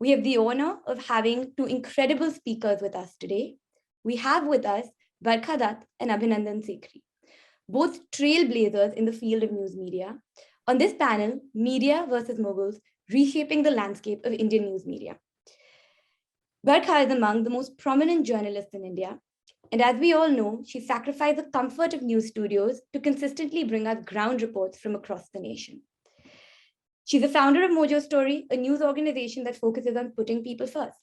We have the honor of having two incredible speakers with us today. We have with us Barkha Dutt and Abhinandan Sekhri, both trailblazers in the field of news media. On this panel, Media versus Moguls, Reshaping the Landscape of Indian News Media. Barkha is among the most prominent journalists in India. And as we all know, she sacrificed the comfort of news studios to consistently bring us ground reports from across the nation. She's the founder of Mojo Story, a news organization that focuses on putting people first.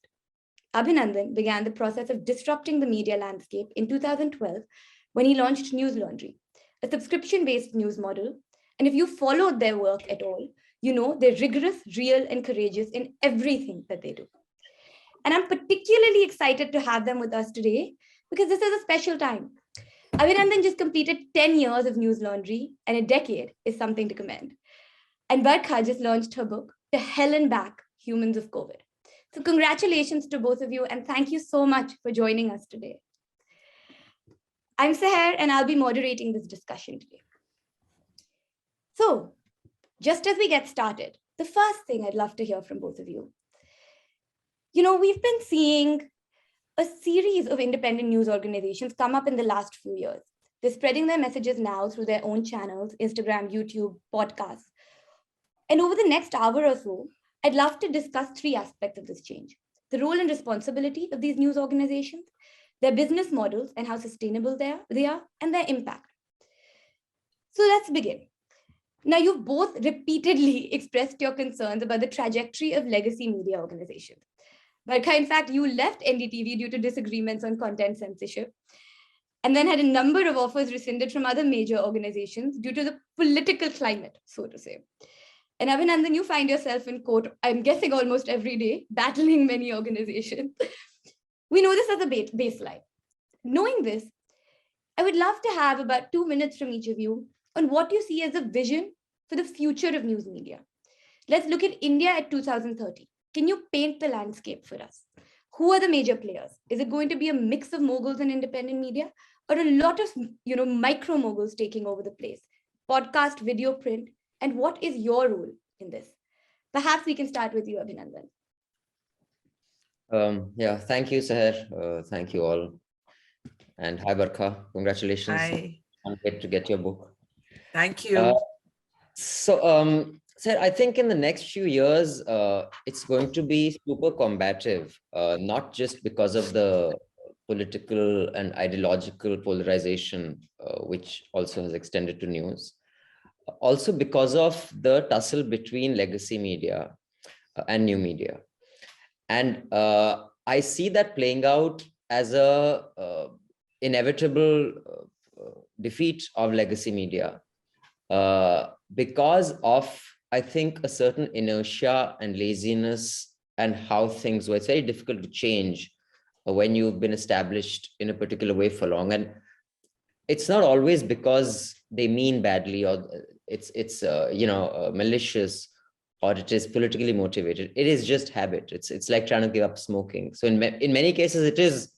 Abhinandan began the process of disrupting the media landscape in 2012 when he launched Newslaundry, a subscription-based news model. And if you followed their work at all, you know they're rigorous, real, and courageous in everything that they do. And I'm particularly excited to have them with us today because this is a special time. Abhinandan just completed 10 years of Newslaundry, and a decade is something to commend. And Barkha just launched her book, To Hell and Back, Humans of COVID. So congratulations to both of you, and thank you so much for joining us today. I'm Sehr, and I'll be moderating this discussion today. So just as we get started, the first thing I'd love to hear from both of you. You know, we've been seeing a series of independent news organizations come up in the last few years. They're spreading their messages now through their own channels, Instagram, YouTube, podcasts. And over the next hour or so, I'd love to discuss three aspects of this change: the role and responsibility of these news organizations, their business models and how sustainable they are, and their impact. So let's begin. Now, you've both repeatedly expressed your concerns about the trajectory of legacy media organizations. Barkha, in fact, you left NDTV due to disagreements on content censorship, and then had a number of offers rescinded from other major organizations due to the political climate, so to say. And Abhinandan, you find yourself in court, I'm guessing almost every day, battling many organizations. We know this as a baseline. Knowing this, I would love to have about 2 minutes from each of you on what you see as a vision for the future of news media. Let's look at India at 2030. Can you paint the landscape for us? Who are the major players? Is it going to be a mix of moguls and independent media, or a lot of micro moguls taking over the place? Podcast, video, print, and what is your role in this? Perhaps we can start with you, Abhinandan. Yeah, thank you, Sehr. Thank you all. And hi, Barkha. Congratulations. Hi. I'm great to get your book. Thank you. Sehr, I think in the next few years, it's going to be super combative, not just because of the political and ideological polarization, which also has extended to news. Also because of the tussle between legacy media and new media. And I see that playing out as a inevitable defeat of legacy media because of, I think, a certain inertia and laziness and how things were. It's very difficult to change when you've been established in a particular way for long. And it's not always because they mean badly or it's malicious or it is politically motivated. It is just habit. It's like trying to give up smoking. So in many cases it is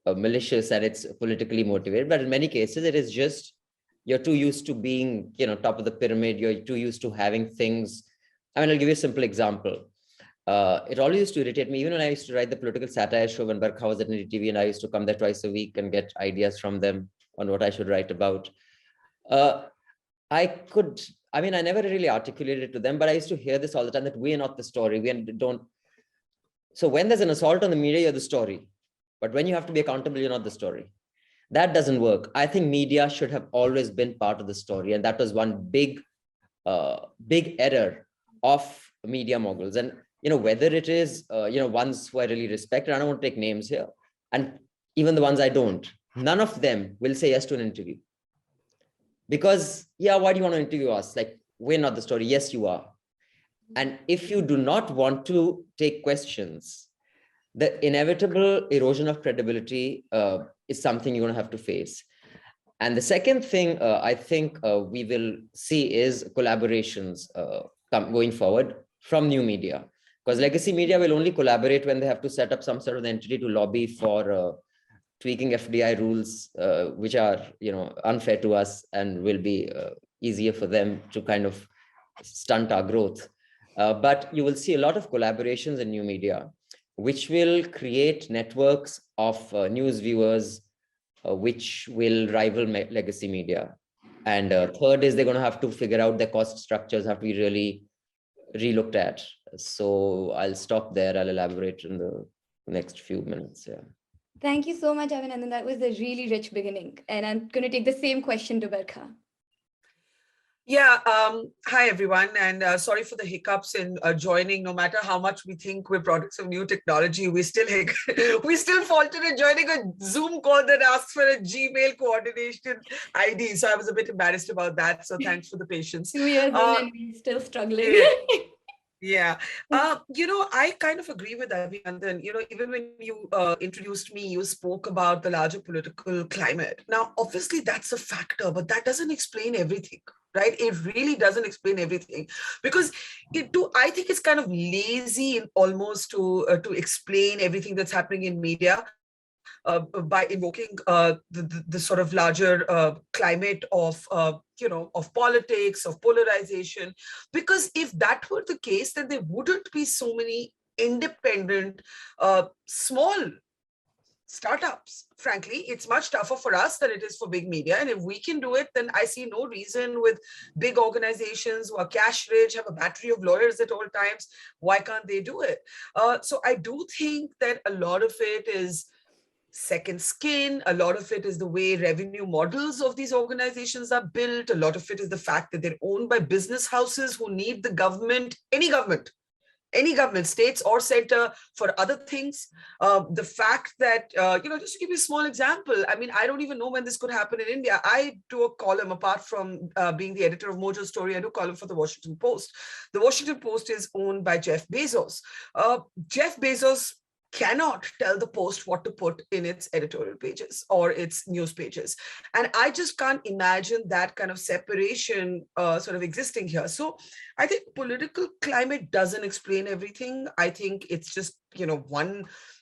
malicious and it's politically motivated, but in many cases it is just you're too used to being top of the pyramid. You're too used to having things. I mean, I'll give you a simple example. It always used to irritate me, even when I used to write the political satire show when Barkha was at NDTV, and I used to come there twice a week and get ideas from them on what I should write about. I never really articulated it to them, but I used to hear this all the time, that we are not the story. So when there's an assault on the media, you're the story. But when you have to be accountable, you're not the story. That doesn't work. I think media should have always been part of the story. And that was one big error of media moguls. And, whether it is, ones who I really respect, and I don't want to take names here, and even the ones I don't, none of them will say yes to an interview. Because, why do you want to interview us? Like, we're not the story. Yes, you are. And if you do not want to take questions, the inevitable erosion of credibility is something you're going to have to face. And the second thing I think we will see is collaborations going forward from new media. Because legacy media will only collaborate when they have to set up some sort of entity to lobby for tweaking FDI rules, which are unfair to us and will be easier for them to kind of stunt our growth. But you will see a lot of collaborations in new media, which will create networks of news viewers, which will rival legacy media. And third is they're going to have to figure out their cost structures, have to be really relooked at. So I'll stop there. I'll elaborate in the next few minutes. Yeah. Thank you so much, Abhinandan. That was a really rich beginning. And I'm going to take the same question to Barkha. Yeah, hi everyone, and sorry for the hiccups in joining. No matter how much we think we're products of new technology, we still faltered in joining a Zoom call that asks for a Gmail coordination ID. So I was a bit embarrassed about that. So thanks for the patience. 2 years in and we're still struggling. Yeah. I kind of agree with Abhinandan. Even when you introduced me, you spoke about the larger political climate. Now, obviously, that's a factor, but that doesn't explain everything, right? It really doesn't explain everything, because I think it's kind of lazy almost to explain everything that's happening in media. By invoking the sort of larger climate of politics, of polarization. Because if that were the case, then there wouldn't be so many independent, small startups. Frankly, it's much tougher for us than it is for big media. And if we can do it, then I see no reason with big organizations who are cash rich, have a battery of lawyers at all times, why can't they do it? So I do think that a lot of it is second skin. A lot of it is the way revenue models of these organizations are built. A lot of it is the fact that they're owned by business houses who need the government, any government, states or center, for other things. The fact that, just to give you a small example, I mean, I don't even know when this could happen in India. I do a column, apart from being the editor of Mojo Story, I do a column for the Washington Post. The Washington Post is owned by Jeff Bezos. Jeff Bezos cannot tell the Post what to put in its editorial pages or its news pages. And I just can't imagine that kind of separation sort of existing here. So I think political climate doesn't explain everything. I think it's just,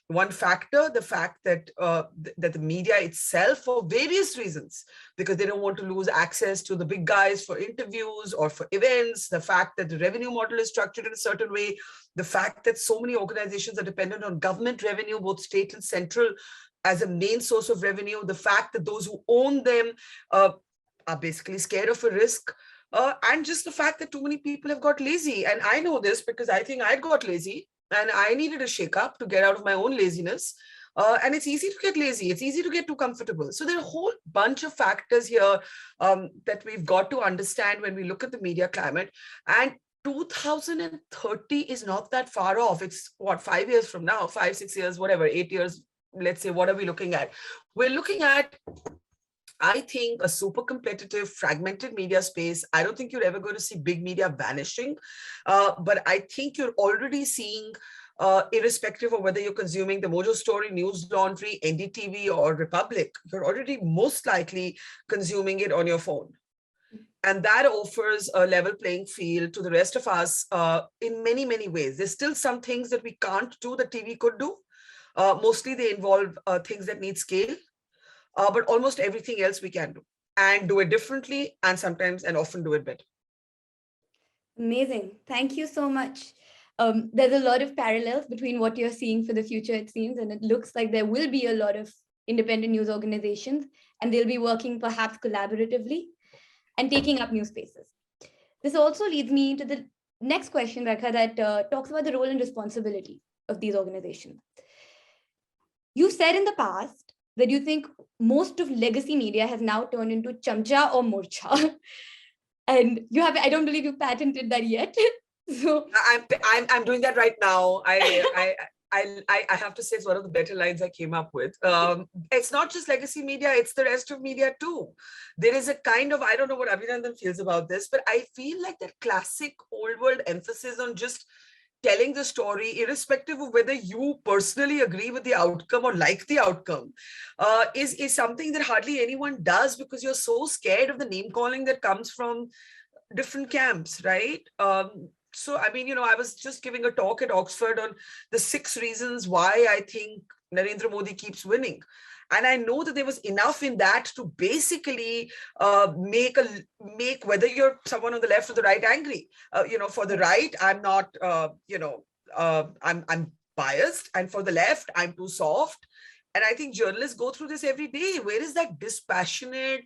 one factor, the fact that that the media itself, for various reasons, because they don't want to lose access to the big guys for interviews or for events, the fact that the revenue model is structured in a certain way, the fact that so many organizations are dependent on government revenue, both state and central, as a main source of revenue, the fact that those who own them are basically scared of a risk, and just the fact that too many people have got lazy. And I know this because I think I'd got lazy and I needed a shake up to get out of my own laziness. And it's easy to get lazy. It's easy to get too comfortable. So there are a whole bunch of factors here that we've got to understand when we look at the media climate. And 2030 is not that far off. It's what, 5 years from now, 5, 6 years, whatever, 8 years, let's say. What are we looking at? We're looking at, I think, a super competitive, fragmented media space. I don't think you're ever going to see big media vanishing, but I think you're already seeing, irrespective of whether you're consuming the Mojo Story, Newslaundry, NDTV, or Republic, you're already most likely consuming it on your phone. And that offers a level playing field to the rest of us in many, many ways. There's still some things that we can't do that TV could do. Mostly they involve things that need scale. But almost everything else we can do, and do it differently, and sometimes and often do it better. Amazing. Thank you so much. There's a lot of parallels between what you're seeing for the future, it seems, and it looks like there will be a lot of independent news organizations, and they'll be working perhaps collaboratively and taking up new spaces. This also leads me to the next question, Barkha, that talks about the role and responsibility of these organizations. You've said in the past that you think most of legacy media has now turned into chamcha or morcha. And I don't believe you patented that yet. So I'm doing that right now. I have to say it's one of the better lines I came up with. It's not just legacy media, it's the rest of media too. There is a kind of, I don't know what Abhinandan feels about this, but I feel like that classic old world emphasis on just telling the story, irrespective of whether you personally agree with the outcome or like the outcome, is something that hardly anyone does, because you're so scared of the name calling that comes from different camps, right? So, I mean, I was just giving a talk at Oxford on the 6 reasons why I think Narendra Modi keeps winning. And I know that there was enough in that to basically make whether you're someone on the left or the right angry. For the right, I'm not, I'm biased, and for the left, I'm too soft. And I think journalists go through this every day. Where is that dispassionate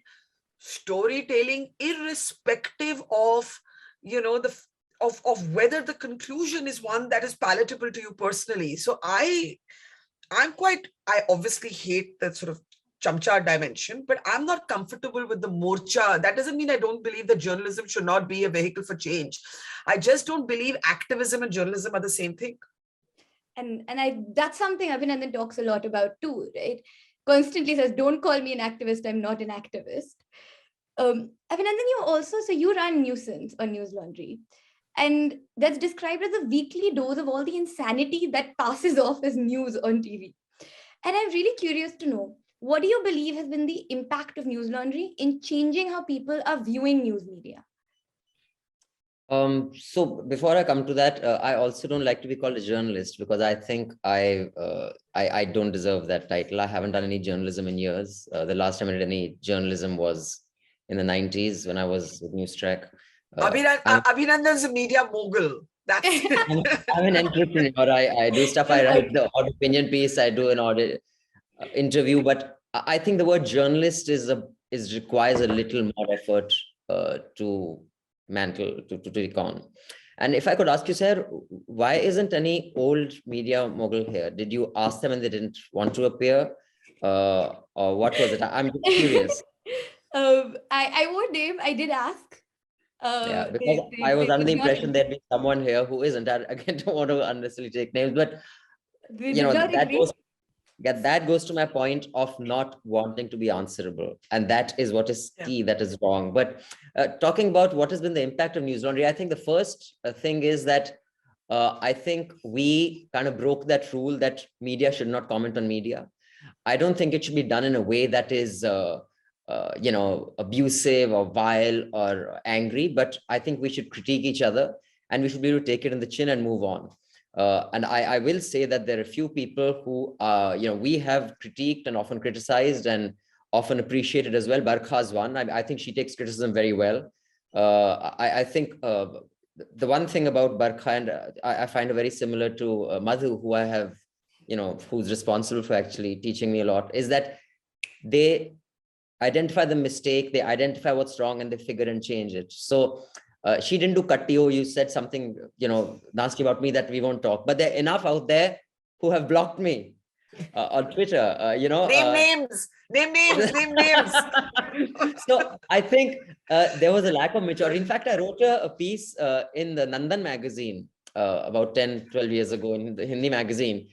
storytelling, irrespective of, of whether the conclusion is one that is palatable to you personally? So I obviously hate that sort of chamcha dimension, but I'm not comfortable with the morcha. That doesn't mean I don't believe that journalism should not be a vehicle for change. I just don't believe activism and journalism are the same thing. And that's something Abhinandan talks a lot about too, right? Constantly says, don't call me an activist, I'm not an activist. Abhinandan, you run Nuisance on Newslaundry, and that's described as a weekly dose of all the insanity that passes off as news on TV. And I'm really curious to know, what do you believe has been the impact of Newslaundry in changing how people are viewing news media? So before I come to that, I also don't like to be called a journalist, because I think I don't deserve that title. I haven't done any journalism in years. The last time I did any journalism was in the 90s when I was with Newstrack. Abhinandan's a media mogul. That's I'm an entrepreneur. I do stuff. I write the odd opinion piece. I do an audit interview. But I think the word journalist requires a little more effort to take on. And if I could ask you, sir, why isn't any old media mogul here? Did you ask them and they didn't want to appear? Or what was it? I'm just curious. I won't name. I did ask. Yeah, because I was under the impression there'd be someone here who isn't. I again don't want to unnecessarily take names, but that goes to my point of not wanting to be answerable, and that is what is key. That is wrong. But talking about what has been the impact of Newslaundry, I think the first thing is that I think we kind of broke that rule that media should not comment on media. I don't think it should be done in a way that is abusive or vile or angry, but I think we should critique each other and we should be able to take it in the chin and move on. And I will say that there are a few people who, we have critiqued and often criticized and often appreciated as well. Barkha is one. I think she takes criticism very well. I think the one thing about Barkha, and I find her very similar to Madhu, who I have, who's responsible for actually teaching me a lot, is that they identify the mistake, they identify what's wrong, and they figure and change it. So she didn't do Kattiyo. You said something, nasty about me that we won't talk, but there are enough out there who have blocked me on Twitter, Name names. So I think there was a lack of maturity. In fact, I wrote a piece in the Nandan magazine about 10, 12 years ago in the Hindi magazine.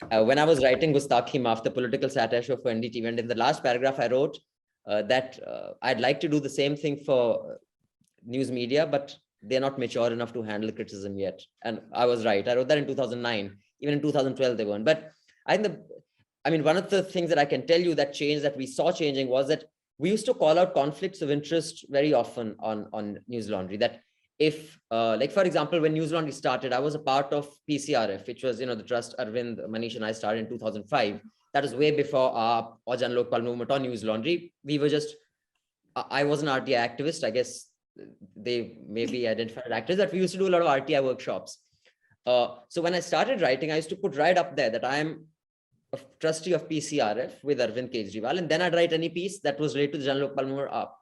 When I was writing Gustakhi Maaf, the political satire show for NDTV, and in the last paragraph, I wrote that I'd like to do the same thing for news media, but they're not mature enough to handle criticism yet. And I was right. I wrote that in 2009. Even in 2012, they weren't. But one of the things that I can tell you that changed, that we saw changing, was that we used to call out conflicts of interest very often on Newslaundry. That if, for example, when Newslaundry started, I was a part of PCRF, which was, the trust Arvind, Manish, and I started in 2005. That was way before our Jan Lokpal movement on Newslaundry. We were just, I was an RTI activist. I guess they maybe identified activists, that we used to do a lot of RTI workshops. So when I started writing, I used to put right up there that I'm a trustee of PCRF with Arvind Kejriwal, and then I'd write any piece that was related to the Jan Lokpal movement up.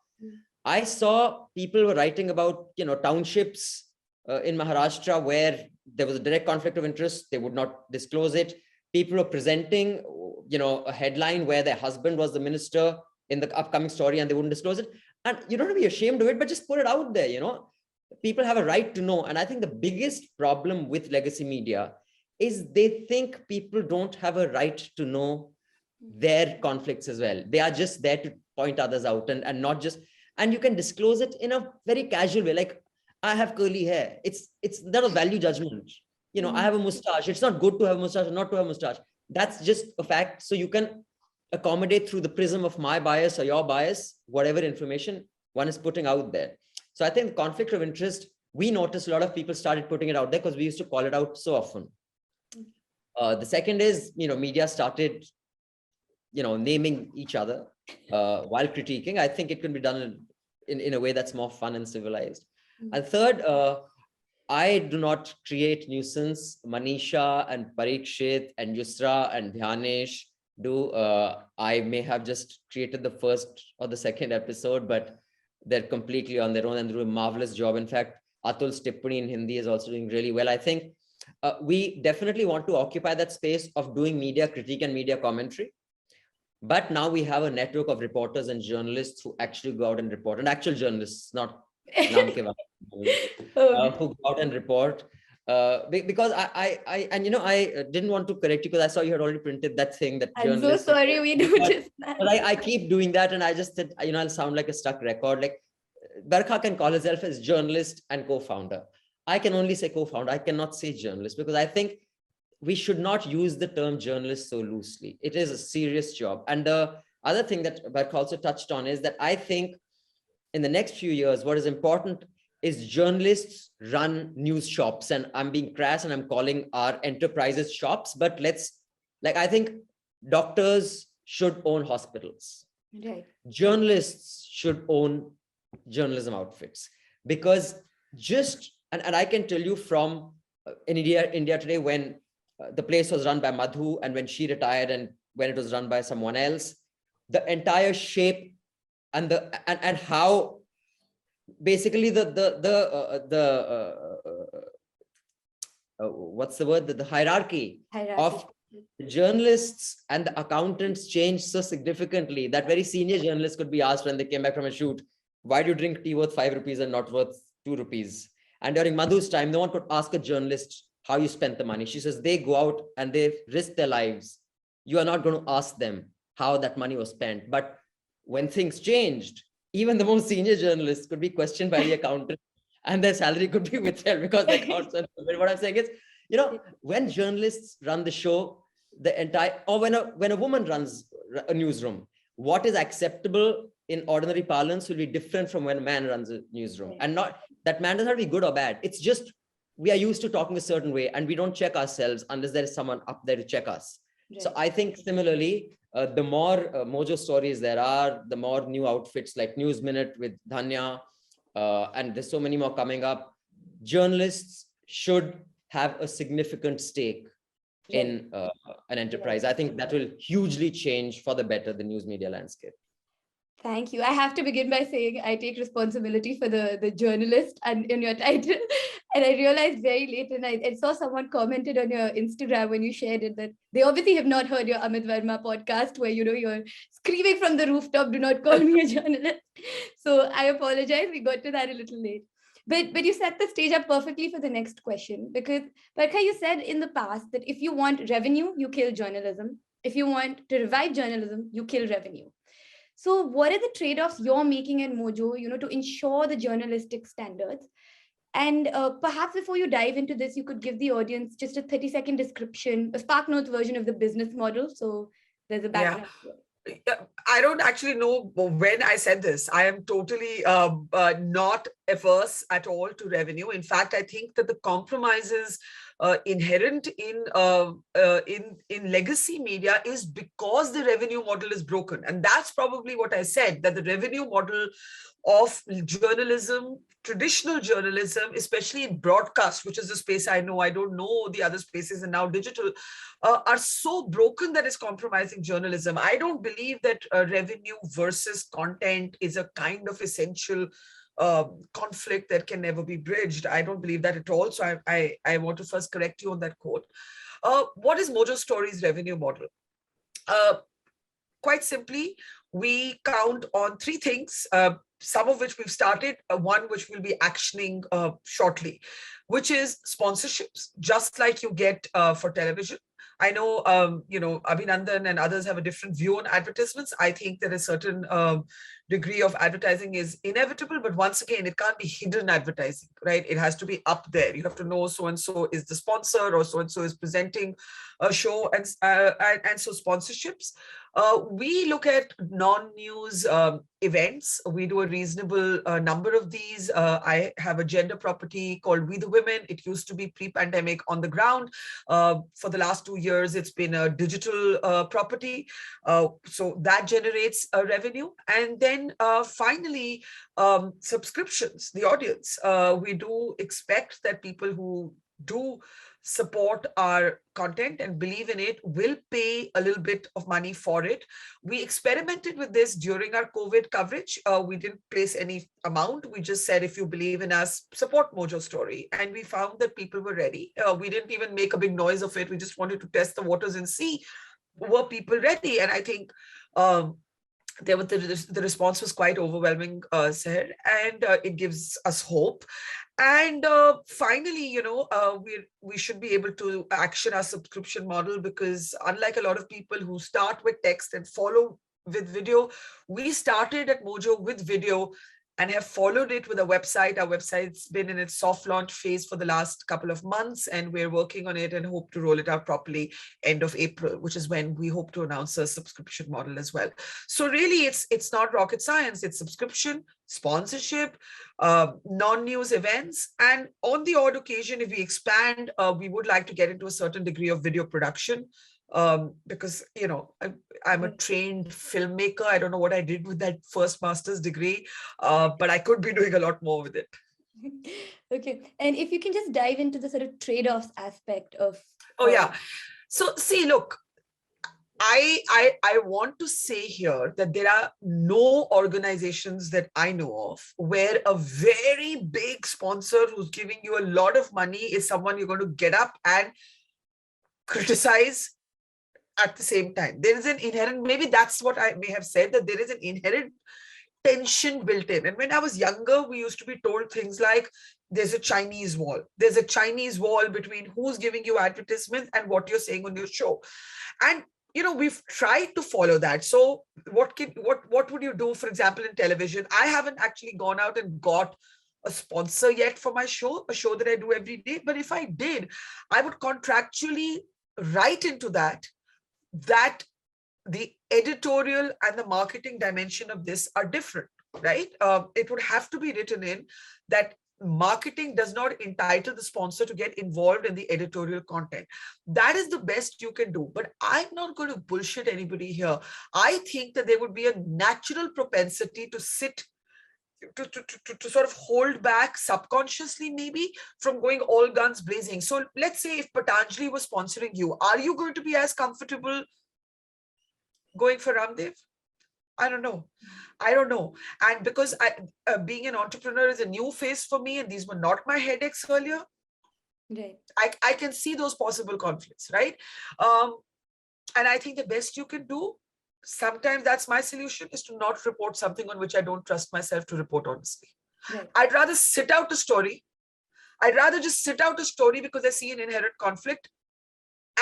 I saw people were writing about, townships in Maharashtra where there was a direct conflict of interest. They would not disclose it. People were presenting, a headline where their husband was the minister in the upcoming story and they wouldn't disclose it. And you don't have to be ashamed of it, but just put it out there, People have a right to know. And I think the biggest problem with legacy media is they think people don't have a right to know their conflicts as well. They are just there to point others out and not just, and you can disclose it in a very casual way. Like, I have curly hair. It's not a value judgment. I have a mustache. It's not good to have a mustache or not to have a mustache. That's just a fact. So you can accommodate through the prism of my bias or your bias, whatever information one is putting out there. So I think conflict of interest, we noticed a lot of people started putting it out there because we used to call it out so often. The second is, media started naming each other while critiquing. I think it can be done in a way that's more fun and civilized. And third, I do not create nuisance. Manisha and Parikshit and Yusra and Dhyanesh do. I may have just created the first or the second episode, but they're completely on their own and do a marvelous job. In fact, Atul's Tippani in Hindi is also doing really well. I think we definitely want to occupy that space of doing media critique and media commentary. But now we have a network of reporters and journalists who actually go out and report, and actual journalists, not who go out and report. Because I didn't want to correct you because I saw you had already printed that thing that I'm so sorry we noticed that. But I keep doing that, and I just said, I'll sound like a stuck record. Like Barkha can call herself as journalist and co-founder. I can only say co-founder. I cannot say journalist because I think we should not use the term journalist so loosely. It is a serious job. And the other thing that Barkha also touched on is that I think in the next few years, what is important is journalists run news shops. And I'm being crass and I'm calling our enterprises shops, but I think doctors should own hospitals. Right. Journalists should own journalism outfits, because and I can tell you from India Today, when the place was run by Madhu and when she retired and when it was run by someone else, the entire shape and how basically what's the word? The hierarchy of journalists and the accountants changed so significantly that very senior journalists could be asked when they came back from a shoot, why do you drink tea worth 5 rupees and not worth 2 rupees? And during Madhu's time, no one could ask a journalist how you spent the money. She says they go out and they risk their lives. You are not going to ask them how that money was spent. But when things changed, even the most senior journalists could be questioned by the accountant and their salary could be withheld because the accountant. What I'm saying is, when journalists run the show, or when a woman runs a newsroom, what is acceptable in ordinary parlance will be different from when a man runs a newsroom. And not that man does not be good or bad. It's just we are used to talking a certain way and we don't check ourselves unless there is someone up there to check us. Right. So I think similarly, the more Mojo stories there are, the more new outfits like News Minute with Dhanya, and there's so many more coming up. Journalists should have a significant stake in an enterprise. I think that will hugely change for the better the news media landscape. Thank you. I have to begin by saying I take responsibility for the journalist and in your title. And I realized very late, and I saw someone commented on your Instagram when you shared it that they obviously have not heard your Amit Verma podcast where, you're screaming from the rooftop, do not call me a journalist. So I apologize. We got to that a little late. But you set the stage up perfectly for the next question, because Barkha, you said in the past that if you want revenue, you kill journalism. If you want to revive journalism, you kill revenue. So what are the trade-offs you're making at Mojo, to ensure the journalistic standards? And perhaps before you dive into this, you could give the audience just a 30-second description, a Spark Notes version of the business model. So there's a background. Yeah. I don't actually know when I said this. I am totally not averse at all to revenue. In fact, I think that the compromises inherent in legacy media is because the revenue model is broken. And that's probably what I said, that the revenue model of journalism, traditional journalism, especially in broadcast, which is the space I know, I don't know the other spaces, and now digital, are so broken that it's compromising journalism. I don't believe that revenue versus content is a kind of essential conflict that can never be bridged. I don't believe that at all. So I want to first correct you on that quote. What is Mojo Stories' revenue model? Quite simply, we count on 3 things, some of which we've started, one which we'll be actioning shortly, which is sponsorships, just like you get for television. I know, Abhinandan and others have a different view on advertisements. I think there are certain degree of advertising is inevitable, but once again, it can't be hidden advertising, right? It has to be up there. You have to know so-and-so is the sponsor, or so-and-so is presenting a show, and so sponsorships. We look at non-news events. We do a reasonable number of these. I have a gender property called We the Women. It used to be pre-pandemic on the ground. For the last 2 years, it's been a digital property. So that generates a revenue. And then finally, subscriptions, the audience. We do expect that people who do support our content and believe in it will pay a little bit of money for it. We experimented with this during our COVID coverage. We didn't place any amount. We just said, if you believe in us, support Mojo Story. And we found that people were ready. We didn't even make a big noise of it. We just wanted to test the waters and see, were people ready? And I think the response was quite overwhelming, Sehr, and it gives us hope. And finally, we should be able to action our subscription model, because unlike a lot of people who start with text and follow with video, we started at Mojo with video and have followed it with a website. Our website's been in its soft launch phase for the last couple of months, and we're working on it and hope to roll it out properly end of April, which is when we hope to announce a subscription model as well. So really, it's not rocket science. It's subscription, sponsorship, non-news events, and on the odd occasion, if we expand, we would like to get into a certain degree of video production. Because I'm a trained filmmaker. I don't know what I did with that first master's degree, but I could be doing a lot more with it. Okay, and if you can just dive into the sort of trade-offs aspect of. Oh yeah, so see, look, I want to say here that there are no organizations that I know of where a very big sponsor who's giving you a lot of money is someone you're going to get up and criticize at the same time. There is an inherent, maybe that's what I may have said, that there is an inherent tension built in. And when I was younger, we used to be told things like, there's a Chinese wall. There's a Chinese wall between who's giving you advertisements and what you're saying on your show. And we've tried to follow that. So what would you do, for example, in television? I haven't actually gone out and got a sponsor yet for my show, a show that I do every day. But if I did, I would contractually write into that the editorial and the marketing dimension of this are different, right? It would have to be written in that marketing does not entitle the sponsor to get involved in the editorial content. That is the best you can do. But I'm not going to bullshit anybody here. I think that there would be a natural propensity to sit to sort of hold back subconsciously, maybe, from going all guns blazing. So let's say if Patanjali was sponsoring you, are you going to be as comfortable going for Ramdev? I don't know. And because being an entrepreneur is a new phase for me, and these were not my headaches earlier, right. I can see those possible conflicts, right? And I think the best you can do, sometimes that's my solution, is to not report something on which I don't trust myself to report honestly. Right. I'd rather sit out a story. I'd rather just sit out a story because I see an inherent conflict.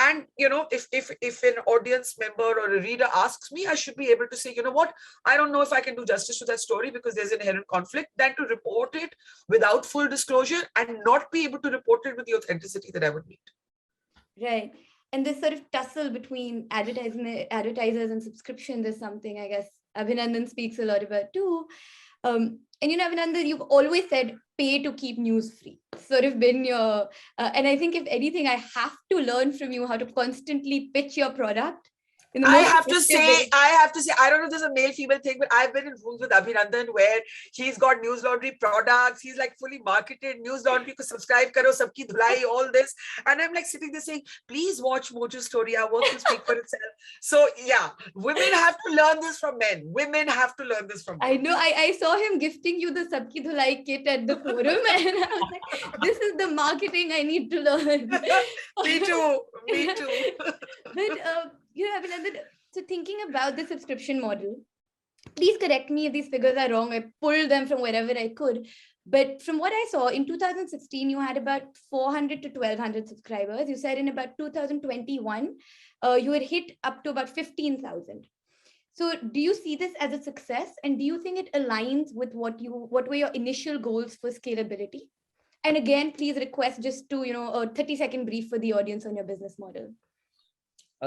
And, if an audience member or a reader asks me, I should be able to say, you know what, I don't know if I can do justice to that story because there's an inherent conflict, than to report it without full disclosure and not be able to report it with the authenticity that I would need. Right. And this sort of tussle between advertisers and subscriptions is something I guess Abhinandan speaks a lot about too. And Abhinandan, you've always said pay to keep news free. Sort of been your, and I think if anything, I have to learn from you how to constantly pitch your product. I have to say, I don't know if there's a male-female thing, but I've been in rooms with Abhinandan where he's got Newslaundry products. He's like fully marketed Newslaundry, ko subscribe karo, sabki dhulai, all this. And I'm like sitting there saying, please watch Mojo Story. Our work will speak for itself. So yeah, women have to learn this from men. Women have to learn this from men. I know. I saw him gifting you the sabki dhulai kit at the forum, and I was like, this is the marketing I need to learn. Me too. But Abhinandan, so thinking about the subscription model, please correct me if these figures are wrong. I pulled them from wherever I could. But from what I saw, in 2016, you had about 400 to 1,200 subscribers. You said in about 2021, you had hit up to about 15,000. So do you see this as a success, and do you think it aligns with what were your initial goals for scalability? And again, please request just to, a 30-second brief for the audience on your business model.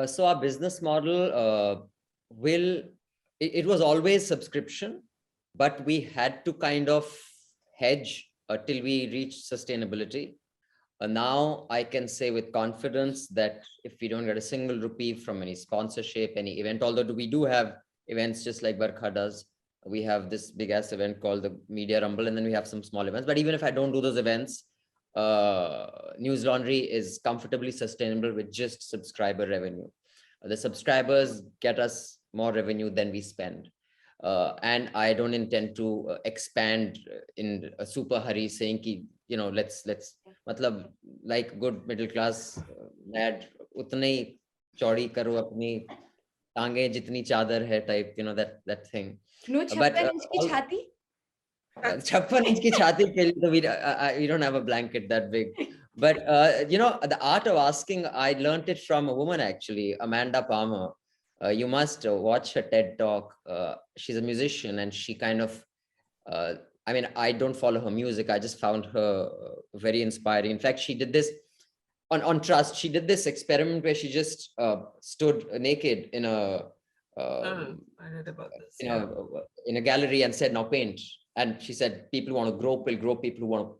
So our business model it was always subscription, but we had to kind of hedge till we reached sustainability. Now I can say with confidence that if we don't get a single rupee from any sponsorship, any event, although we do have events just like Barkha does, we have this big ass event called the Media Rumble, and then we have some small events. But even if I don't do those events, Newslaundry is comfortably sustainable with just subscriber revenue. The subscribers get us more revenue than we spend. And I don't intend to expand in a super hurry saying ki, let's matlab, like good middle class lad, utne hi chaudi karo apni tange jitni chadar hai type, that thing. No 56 inch ki chhati? 56 inch ki chhati ke liye we don't have a blanket that big. But the art of asking, I learned it from a woman actually, Amanda Palmer. You must watch her TED talk. She's a musician, and she kind of, I don't follow her music. I just found her very inspiring. In fact, she did this on trust. She did this experiment where she just stood naked in a, I read about this. In a gallery and said, now paint. And she said, people who want to grow will grow, people who want to.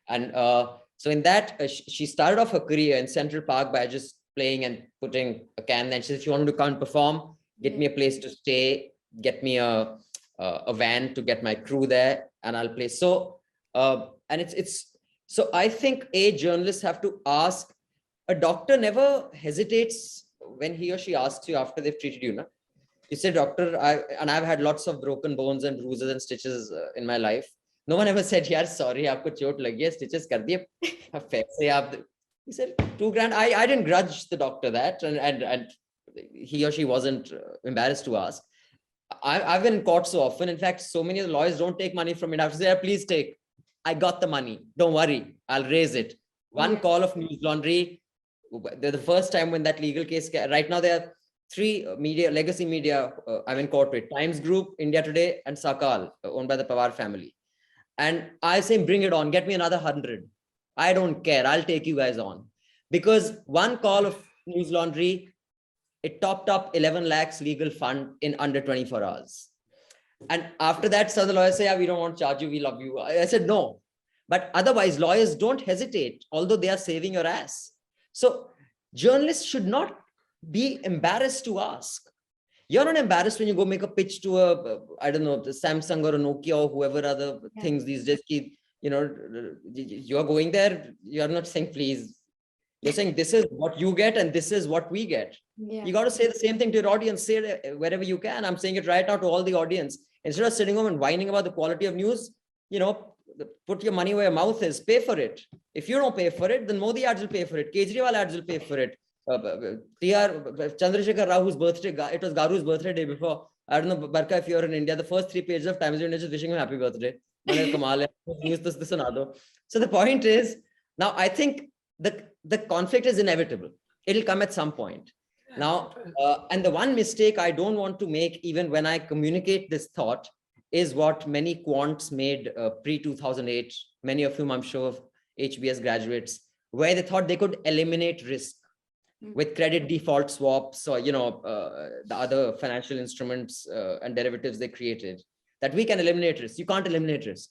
And so in that, she started off her career in Central Park by just playing and putting a can. Then she said, if you want to come and perform, get me a place to stay, get me a van to get my crew there, and I'll play. So, and so I think journalists have to ask. A doctor never hesitates when he or she asks you after they've treated you. You say, doctor, I've had lots of broken bones and bruises and stitches in my life. No one ever said, yaar, sorry, aapko chot lagi hai, stitches kar diye. He said, $2,000. I didn't grudge the doctor that, and he or she wasn't embarrassed to ask. I've been in court so often. In fact, so many of the lawyers don't take money from me. I have to say, please take. I got the money. Don't worry. I'll raise it. One call of Newslaundry. The first time when that legal case, right now there are 3 legacy media I'm in court with: Times Group, India Today, and Sakal, owned by the Pawar family. And I say, bring it on. Get me another 100. I don't care. I'll take you guys on. Because one call of Newslaundry, it topped up 11 lakhs legal fund in under 24 hours. And after that, some of the lawyers say, yeah, we don't want to charge you. We love you. I said, no. But otherwise, lawyers don't hesitate, although they are saving your ass. So journalists should not be embarrassed to ask. You're not embarrassed when you go make a pitch to I don't know, the Samsung or a Nokia or whoever other things these days. You're going there, you're not saying, please. You're saying, this is what you get and this is what we get. You got to say the same thing to your audience. Say it wherever you can. I'm saying it right now to all the audience. Instead of sitting home and whining about the quality of news, put your money where your mouth is, pay for it. If you don't pay for it, then Modi ads will pay for it. Kejriwal ads will pay for it. Chandrasekhar Rahu's birthday, it was Garu's birthday day before. I don't know, Barkha, if you're in India, the first 3 pages of Times of India just wishing him happy birthday. So the point is, now I think the conflict is inevitable. It'll come at some point. Now, and the one mistake I don't want to make, even when I communicate this thought, is what many quants made pre-2008, many of whom I'm sure HBS graduates, where they thought they could eliminate risk with credit default swaps or, the other financial instruments and derivatives they created, that we can eliminate risk. You can't eliminate risk.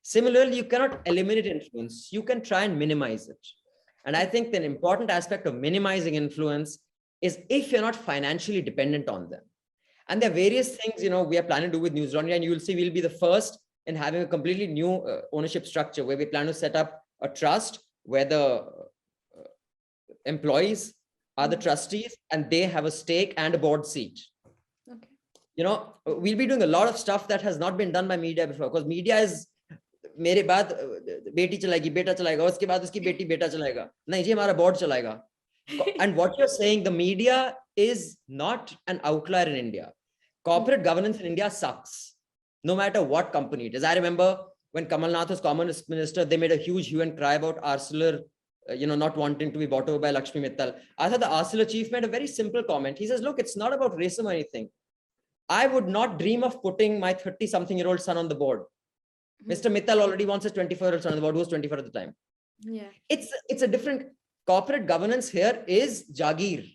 Similarly, you cannot eliminate influence. You can try and minimize it. And I think an important aspect of minimizing influence is if you're not financially dependent on them. And there are various things, we are planning to do with Newslaundry, and you will see we'll be the first in having a completely new ownership structure where we plan to set up a trust where the employees are the trustees and they have a stake and a board seat. Okay. We'll be doing a lot of stuff that has not been done by media before, because media is मेरे बाद बेटी चलाएगी, बेटा चलाएगा, उसके बाद उसकी बेटी बेटा चलाएगा, नहीं जी हमारा board चलाएगा. And what you're saying, the media is not an outlier in India. Corporate governance in India sucks, no matter what company it is. I remember when Kamal Nath was Commerce Minister, they made a huge hue and cry about Arcelor, not wanting to be bought over by Lakshmi Mittal. I thought the Arcelor chief made a very simple comment. He says, look, it's not about racism or anything. I would not dream of putting my 30-something-year-old son on the board. Mr. Mittal already wants his 24-year-old son on the board, who was 24 at the time. Yeah. It's a different corporate governance here is Jagir.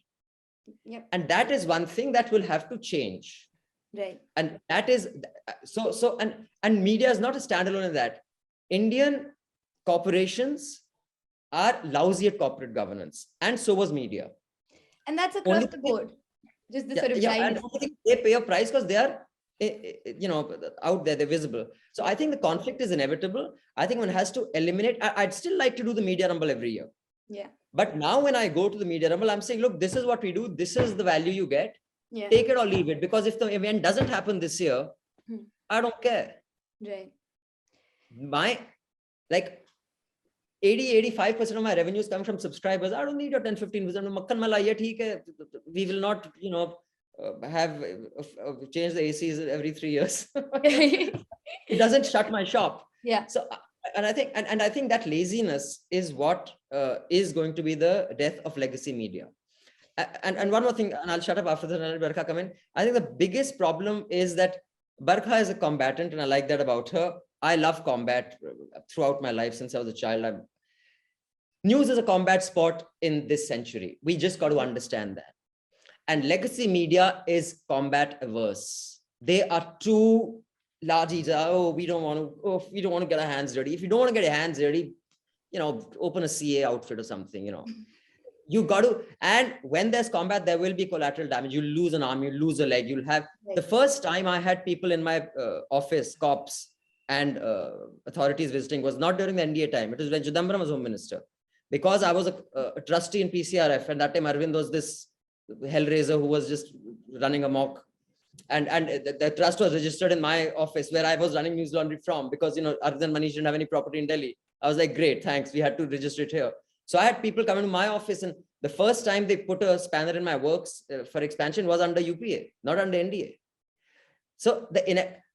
Yep. And that is one thing that will have to change. Right. And that is and media is not a standalone in that. Indian corporations are lousy at corporate governance, and so was media. And that's across the board. Just the sort of and I think they pay a price because they are, out there, they're visible. So I think the conflict is inevitable. I think one has to eliminate. I'd still like to do the media rumble every year. Yeah. But now when I go to the media rumble, I'm saying, look, this is what we do. This is the value you get. Yeah. Take it or leave it. Because if the event doesn't happen this year, I don't care. Right. My, like 80-85% of my revenues come from subscribers. I don't need your 10-15%. We will not, have change the ACs every 3 years. It doesn't shut my shop. Yeah. So, and I think, and I think that laziness is what is going to be the death of legacy media. And one more thing, and I'll shut up after that and let Barkha come in. I think the biggest problem is that Barkha is a combatant, and I like that about her. I love combat throughout my life since I was a child. News is a combat sport in this century. We just got to understand that. And legacy media is combat averse. They are too large. We don't want to get our hands dirty. If you don't want to get your hands dirty, open a CA outfit or something, You got to, and when there's combat, there will be collateral damage. You'll lose an arm, you'll lose a leg, you'll have, the first time I had people in my office, cops and authorities visiting was not during the NDA time. It was when Chidambaram was Home Minister. Because I was a trustee in PCRF, and that time Arvind was this hellraiser who was just running amok. And the trust was registered in my office where I was running Newslaundry from, because, Arvind Manish didn't have any property in Delhi. I was like, great, thanks. We had to register it here. So I had people come into my office, and the first time they put a spanner in my works for expansion was under UPA, not under NDA. So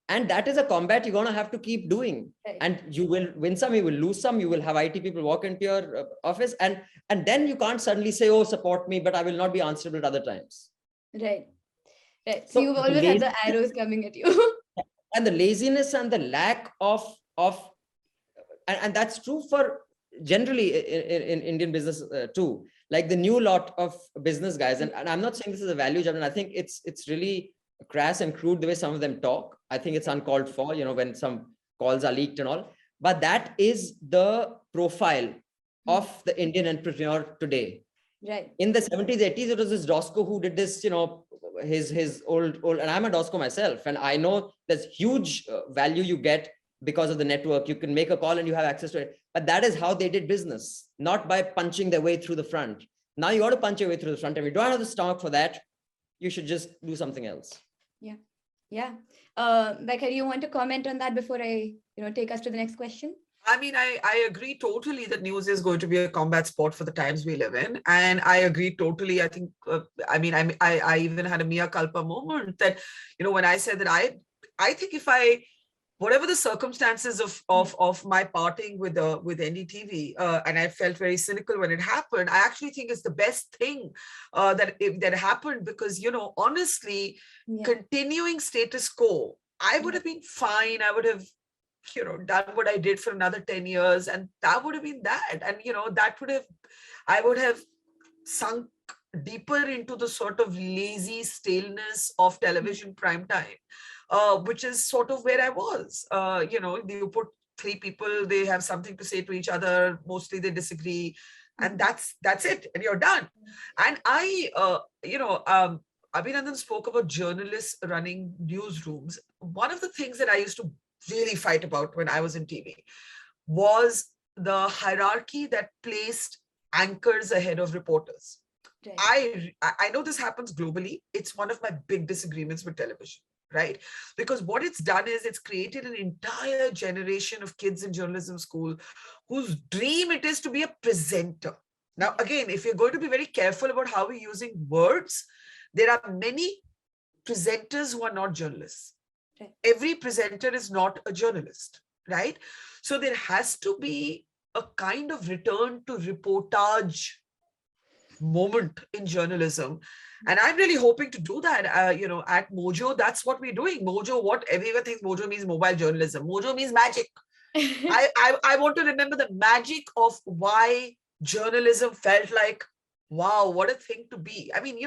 and that is a combat you're going to have to keep doing. Right. And you will win some, you will lose some, you will have IT people walk into your office, and then you can't suddenly say, oh, support me, but I will not be answerable at other times. Right. Right. So you've always had the arrows coming at you. And the laziness and the lack of and that's true for generally in Indian business too. Like the new lot of business guys, and I'm not saying this is a value judgment. I think it's really crass and crude the way some of them talk. I think it's uncalled for, when some calls are leaked and all. But that is the profile of the Indian entrepreneur today. Right. In the 70s, 80s, it was this Dosco who did this, his old, and I'm a Dosco myself. And I know there's huge value you get because of the network. You can make a call and you have access to it. But that is how they did business, not by punching their way through the front. Now you got to punch your way through the front. And if you don't have the stomach for that, you should just do something else. Yeah. Yeah. Barkha, do you want to comment on that before I, take us to the next question? I mean, I agree totally that news is going to be a combat sport for the times we live in. And I agree totally. I think, I even had a mea culpa moment that, when I said that I think if whatever the circumstances of my parting with NDTV, and I felt very cynical when it happened, I actually think it's the best thing that happened, because, honestly, continuing status quo, I would have been fine. I would have, done what I did for another 10 years, and that would have been that. And, I would have sunk deeper into the sort of lazy staleness of television prime time. Which is sort of where I was. You put three people, they have something to say to each other, mostly they disagree, and that's it, and you're done. And Abhinandan spoke about journalists running newsrooms. One of the things that I used to really fight about when I was in TV was the hierarchy that placed anchors ahead of reporters. Right. I know this happens globally. It's one of my big disagreements with television. Right? Because what it's done is it's created an entire generation of kids in journalism school whose dream it is to be a presenter. Now, again, if you're going to be very careful about how we're using words, there are many presenters who are not journalists. Right. Every presenter is not a journalist, right? So there has to be a kind of return to reportage moment in journalism. And I'm really hoping to do that, at Mojo. That's what we're doing. Mojo, what everyone thinks Mojo means mobile journalism. Mojo means magic. I want to remember the magic of why journalism felt like, wow, what a thing to be. I mean,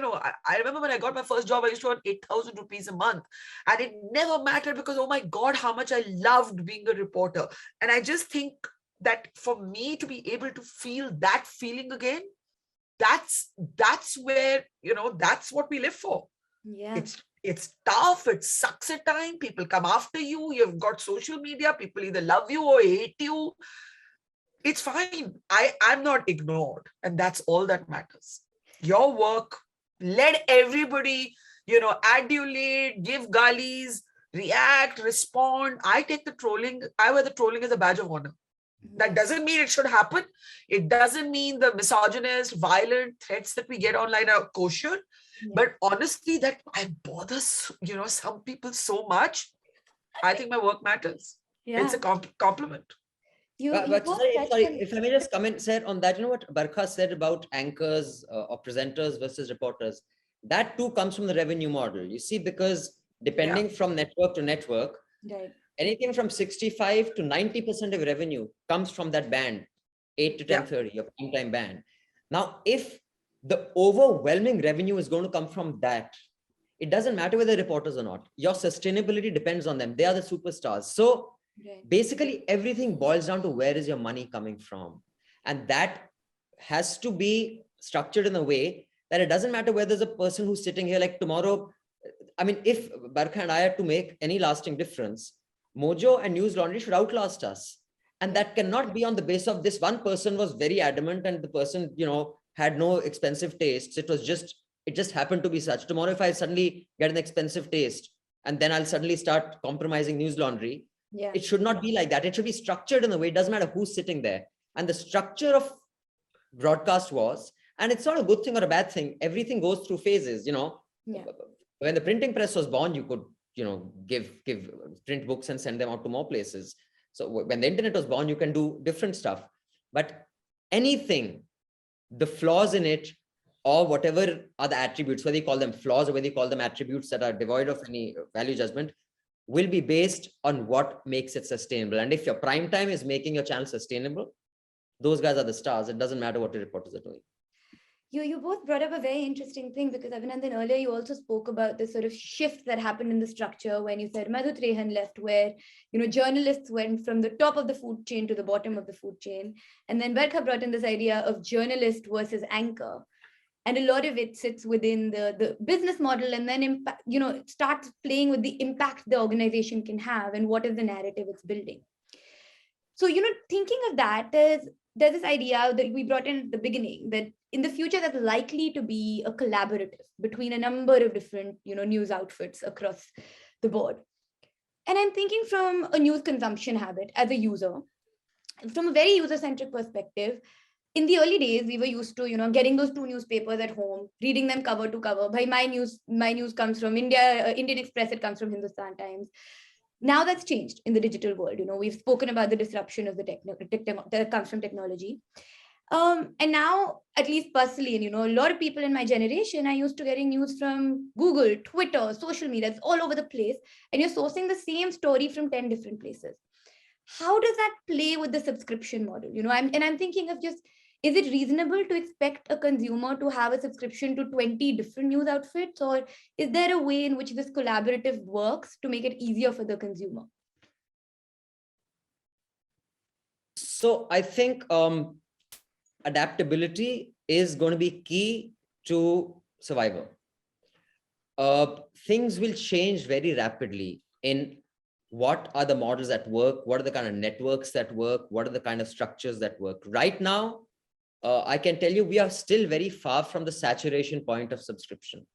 I remember when I got my first job, I used to earn 8,000 rupees a month. And it never mattered because, oh my God, how much I loved being a reporter. And I just think that for me to be able to feel that feeling again, that's where, that's what we live for. Yeah. It's tough. It sucks at times. People come after you. You've got social media. People either love you or hate you. It's fine. I'm not ignored. And that's all that matters. Your work, let everybody, adulate, give gullies, react, respond. I wear the trolling as a badge of honor. That doesn't mean it should happen. It doesn't mean the misogynist, violent threats that we get online are kosher. Yeah. But honestly, that I bother, some people so much. I think my work matters. Yeah. It's a compliment. But sorry, if I may just comment, Sehr, on that, what Barkha said about anchors or presenters versus reporters, that too comes from the revenue model. You see, because depending from network to network, right, anything from 65 to 90% of revenue comes from that band, 8 to 10:30, your prime time band. Now, if the overwhelming revenue is going to come from that, it doesn't matter whether reporters or not. Your sustainability depends on them. They are the superstars. So basically, everything boils down to where is your money coming from? And that has to be structured in a way that it doesn't matter whether there's a person who's sitting here like tomorrow. I mean, if Barkha and I are to make any lasting difference, Mojo and Newslaundry should outlast us. And that cannot be on the basis of this one person was very adamant and the person, had no expensive tastes. It just happened to be such. Tomorrow, if I suddenly get an expensive taste and then I'll suddenly start compromising Newslaundry, it should not be like that. It should be structured in a way. It doesn't matter who's sitting there. And the structure of broadcast was, and it's not a good thing or a bad thing. Everything goes through phases, When the printing press was born, you could, give print books and send them out to more places. So when the internet was born, you can do different stuff. But anything, the flaws in it, or whatever are the attributes, whether you call them flaws or whether you call them attributes that are devoid of any value judgment, will be based on what makes it sustainable. And if your prime time is making your channel sustainable, those guys are the stars. It doesn't matter what the reporters are doing. You both brought up a very interesting thing, because Abhinandan, earlier you also spoke about this sort of shift that happened in the structure when you said Madhu Trehan left, where journalists went from the top of the food chain to the bottom of the food chain, and then Barkha brought in this idea of journalist versus anchor, and a lot of it sits within the business model, and then it starts playing with the impact the organization can have and what is the narrative it's building. So thinking of that, there's this idea that we brought in at the beginning, that in the future there's likely to be a collaborative between a number of different news outfits across the board. And I'm thinking from a news consumption habit as a user, from a very user-centric perspective. In the early days, we were used to, getting those 2 newspapers at home, reading them cover to cover. By my news comes from India, Indian Express, it comes from Hindustan Times. Now that's changed in the digital world. We've spoken about the disruption of that comes from technology. And now, at least personally, and a lot of people in my generation are used to getting news from Google, Twitter, social media. It's all over the place. And you're sourcing the same story from 10 different places. How does that play with the subscription model? I'm thinking of just, is it reasonable to expect a consumer to have a subscription to 20 different news outfits? Or is there a way in which this collaborative works to make it easier for the consumer? So I think adaptability is going to be key to survival. Things will change very rapidly in what are the models that work, what are the kind of networks that work, what are the kind of structures that work. Right now, I can tell you we are still very far from the saturation point of subscription.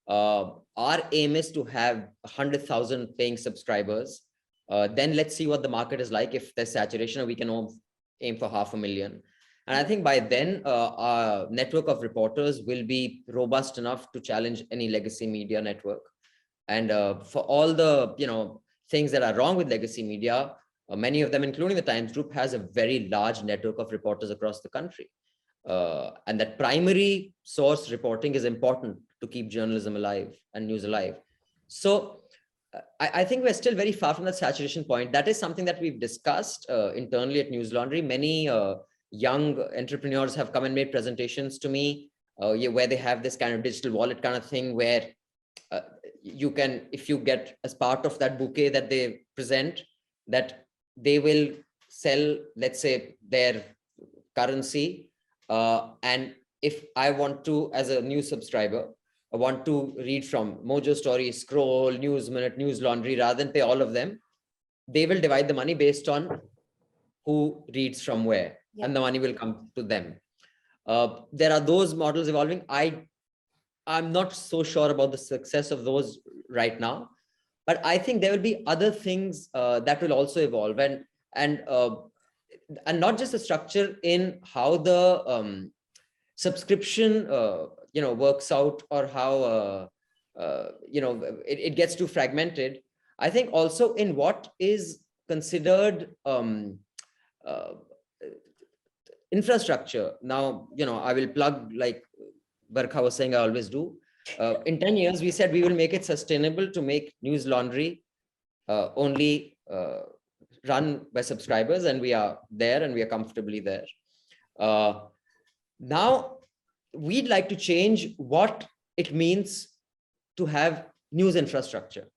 Our aim is to have 100,000 paying subscribers. Then let's see what the market is like. If there's saturation, or we can aim for 500,000. And I think by then, our network of reporters will be robust enough to challenge any legacy media network. And for all the things that are wrong with legacy media, many of them, including the Times Group, has a very large network of reporters across the country. and that primary source reporting is important to keep journalism alive and news alive. So I think we're still very far from that saturation point. That is something that we've discussed internally at Newslaundry. Many young entrepreneurs have come and made presentations to me where they have this kind of digital wallet kind of thing where you can, if you get as part of that bouquet that they present, that they will sell, let's say, their currency. And if I want to, as a new subscriber, I want to read from Mojo Story, Scroll, News Minute, Newslaundry, rather than pay all of them, they will divide the money based on who reads from where, and the money will come to them. There are those models evolving. I'm not so sure about the success of those right now, but I think there will be other things that will also evolve, and not just the structure in how the subscription works out, or how it gets too fragmented. I think also in what is considered infrastructure. Now, I will plug, like Barkha was saying, I always do. In 10 years, we said we will make it sustainable to make Newslaundry only run by subscribers, and we are there, and we are comfortably there. Now, we'd like to change what it means to have news infrastructure.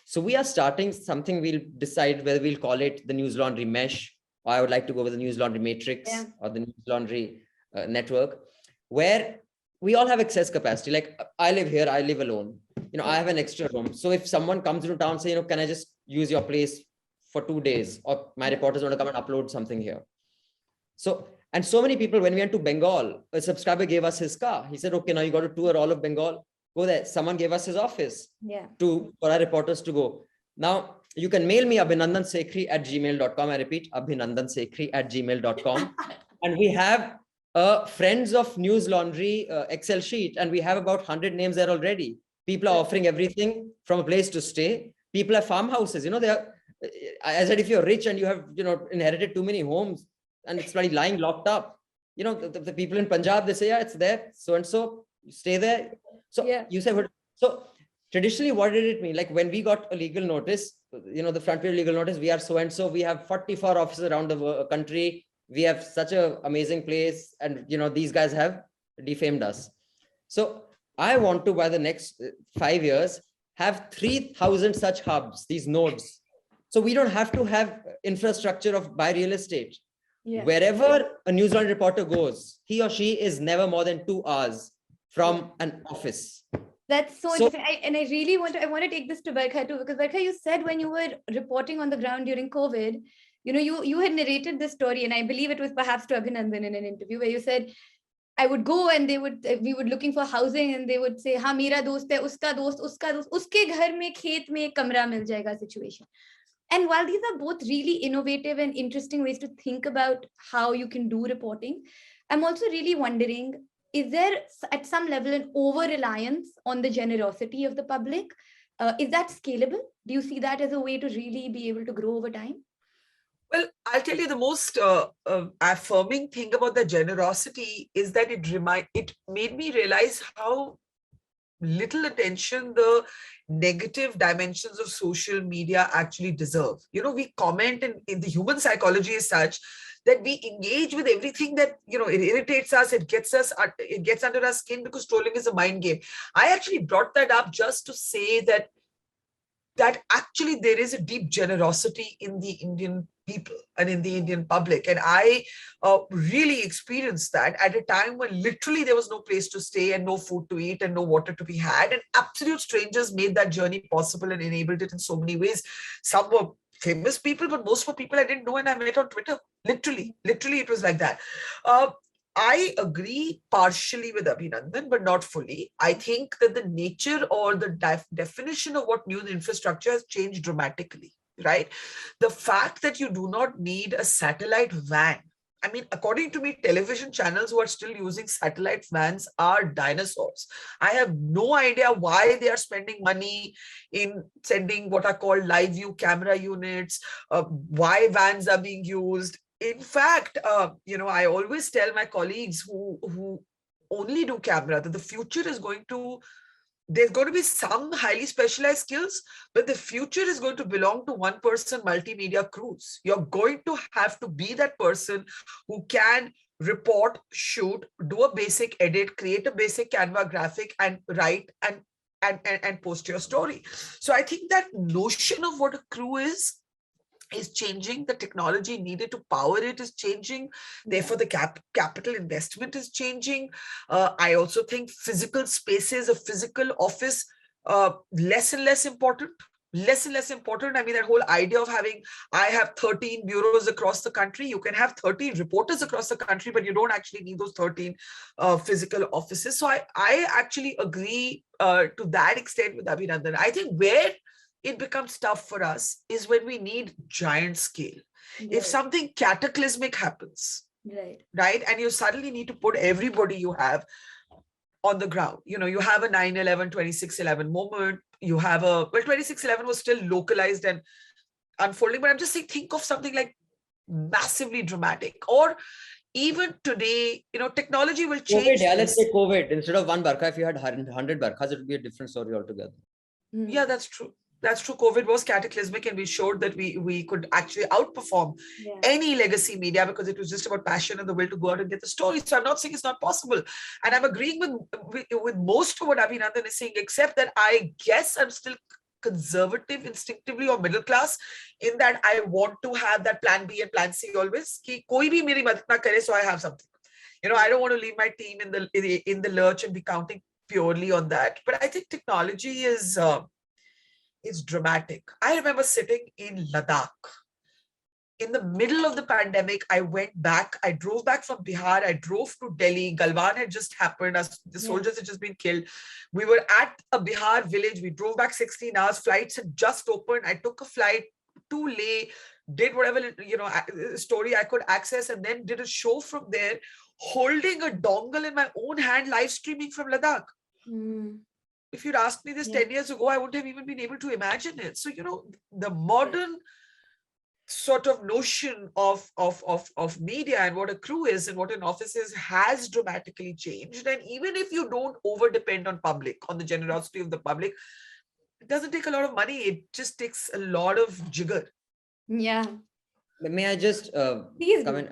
So we are starting something. We'll decide whether we'll call it the Newslaundry mesh, or I would like to go with the Newslaundry matrix, or the Newslaundry network, where we all have excess capacity. Like I live here, I live alone. I have an extra room. So if someone comes into town, say, can I just use your place for 2 days, or my reporters want to come and upload something here. So, and so many people, when we went to Bengal, a subscriber gave us his car. He said, okay, now you got to tour all of Bengal, go there. Someone gave us his office for our reporters to go. Now, you can mail me abhinandansekhri@gmail.com. I repeat, abhinandansekhri@gmail.com. And we have a Friends of Newslaundry Excel sheet, and we have about 100 names there already. People are offering everything from a place to stay. People have farmhouses. They are, I said, if you're rich and you have, inherited too many homes and it's probably lying locked up, the people in Punjab, they say, yeah, it's there. So-and-so, you stay there. So you say, so traditionally, what did it mean? Like when we got a legal notice, the front page legal notice, we are so-and-so, we have 44 offices around the country. We have such an amazing place. And, these guys have defamed us. So I want to, by the next 5 years, have 3,000 such hubs, these nodes. So we don't have to have infrastructure of buy real estate. Wherever a Newslaundry reporter goes, he or she is never more than 2 hours from an office. That's so interesting. I really want to take this to Barkha too, because Barkha, you said when you were reporting on the ground during COVID, you had narrated this story, and I believe it was perhaps to Abhinandan in an interview, where you said, I would go and we would looking for housing, and they would say, "Ha, mera dost hai, uska dost, uske ghar mein khet mein kamra mil jayega" situation. And while these are both really innovative and interesting ways to think about how you can do reporting, I'm also really wondering, is there at some level an over-reliance on the generosity of the public? Is that scalable? Do you see that as a way to really be able to grow over time? Well, I'll tell you the most affirming thing about the generosity is that it made me realize how little attention the negative dimensions of social media actually deserve. We comment, and in the human psychology is such that we engage with everything that, it irritates us, it gets under our skin, because trolling is a mind game. I actually brought that up just to say that actually there is a deep generosity in the Indian people and in the Indian public. And I really experienced that at a time when literally there was no place to stay and no food to eat and no water to be had. And absolute strangers made that journey possible and enabled it in so many ways. Some were famous people, but most were people I didn't know and I met on Twitter. Literally, it was like that. I agree partially with Abhinandan, but not fully. I think that the nature or the definition of what news infrastructure has changed dramatically, right? The fact that you do not need a satellite van. I mean, according to me, television channels who are still using satellite vans are dinosaurs. I have no idea why they are spending money in sending what are called live view camera units, why vans are being used. In fact, I always tell my colleagues who only do camera that the future is there's going to be some highly specialized skills, but the future is going to belong to one person multimedia crews. You're going to have to be that person who can report, shoot, do a basic edit, create a basic Canva graphic, and write and post your story. So I think that notion of what a crew is changing. The technology needed to power it is changing. Therefore, the capital investment is changing. I also think physical spaces, a physical office, less and less important. Less and less important. I mean, that whole idea of I have 13 bureaus across the country. You can have 13 reporters across the country, but you don't actually need those 13 physical offices. So I actually agree to that extent with Abhinandan. I think where it becomes tough for us is when we need giant scale. Right. If something cataclysmic happens, right, and you suddenly need to put everybody you have on the ground. You have a 9/11, 26/11 moment. You have 26/11 was still localized and unfolding, but I'm just saying, think of something like massively dramatic. Or even today, technology will change. COVID, let's say COVID. Instead of one Barkha, if you had 100 Barkhas, it would be a different story altogether. Yeah, that's true. That's true. COVID was cataclysmic, and we showed that we could actually outperform any legacy media because it was just about passion and the will to go out and get the story. So I'm not saying it's not possible. And I'm agreeing with most of what Abhinandan is saying, except that I guess I'm still conservative instinctively or middle class in that I want to have that plan B and plan C always. Ki koi bhi meri madad na kare, so I have something. I don't want to leave my team in the lurch and be counting purely on that. But I think technology is... it's dramatic. I remember sitting in Ladakh. In the middle of the pandemic, I went back. I drove back from Bihar. I drove to Delhi. Galwan had just happened. The soldiers had just been killed. We were at a Bihar village. We drove back 16 hours. Flights had just opened. I took a flight to Leh, did whatever, story I could access, and then did a show from there, holding a dongle in my own hand, live streaming from Ladakh. If you'd asked me this 10 years ago, I wouldn't have even been able to imagine it. So, the modern sort of notion of media and what a crew is and what an office is has dramatically changed. And even if you don't over depend on the generosity of the public, it doesn't take a lot of money. It just takes a lot of jigger. Yeah. May I just comment?